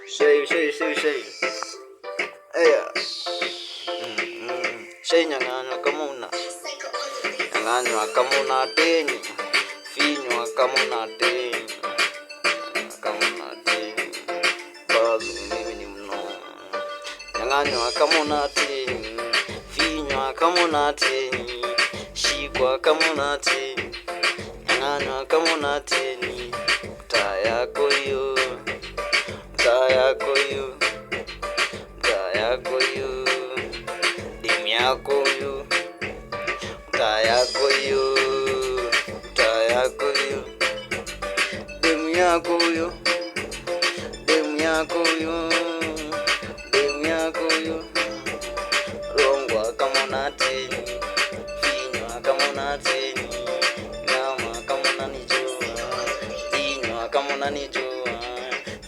Shay. Aya. Shay nyang'anywa kama una teni. Finywa kama una teni. Bazu mimi ni mnono. Nyang'anywa kama una teni. Finywa kama una teni. Shikwa kama una teni. Nyang'anywa kama una teni. Mtaa yako hiyo. Dimi yako hiyo. Mtaa yako hiyo. Demu yako huyo. Rongwa kama unateni. Finywa kama unateni. Nama kama unanijua. Finywa kama unanijua.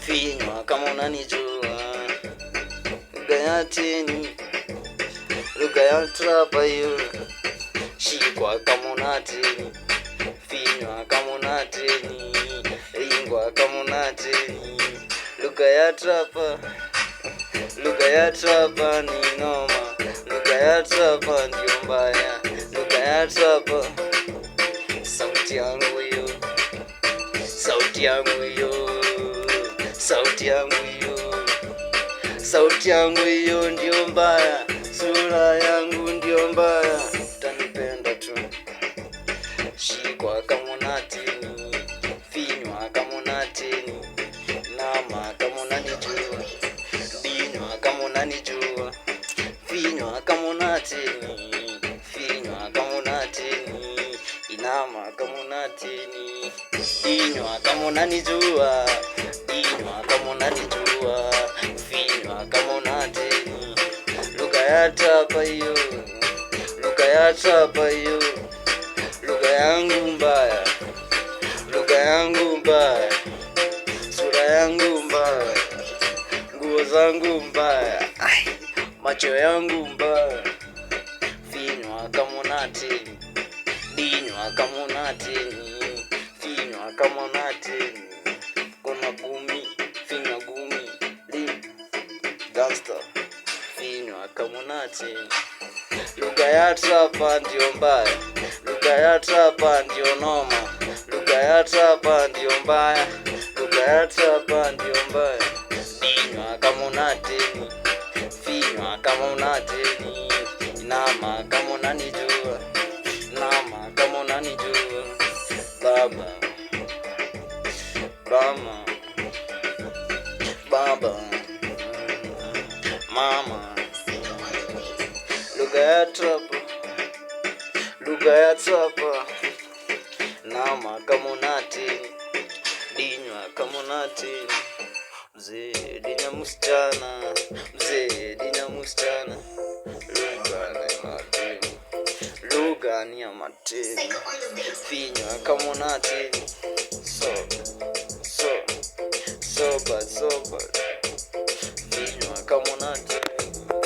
Finywa kama unanijua. Lugha ya teni. Lugha ya trapa hiyo. Shikwa kama unateni. Finywa kama unateni. Ingwa kama unateni. Lugha ya trapa ni noma. Lugha ya trapa ndio mbaya. Lugha ya trapa. Sauti yangu hiyo. Sauti yangu hiyo ndio mbaya. Sura yangu ndio mbaya. Utanipenda tu. Shikwa kama unateni. Finywa kama unateni. Nama kama unanijua. Finywa kama unanijua. Finywa kama unateni. Finywa kama unateni. Inama kama unateni. Finywa kama unanijua. Finywa kama unanijua. Finywa kama unateni. Lugha ya trapa hiyo. Lugha yangu mbaya. Sura yangu mbaya. Nguo zangu mbaya. Macho yangu mbaya. Finywa kama unateni. Dinywa kama unateni. Finywa kama unateni. Kona gumi. Finywa gumi. Gangsta. Finywa kama unateni. Lugha ya trapa ndio mbaya. Lugha ya trapa ndio noma. Lugha ya trapa ndio mbaya. Lugha ya trapa ndio mbaya. Finywa kama unateni. Finywa kama unateni. Nama kama unanijua. Nama kama unanijua. Baba. Mama. Lugha ya trapa. Nama kama unateni. Dinywa kama unateni. Mzee dinya msichana. Lugha ni ya mateni. Finywa kama unateni. So bad.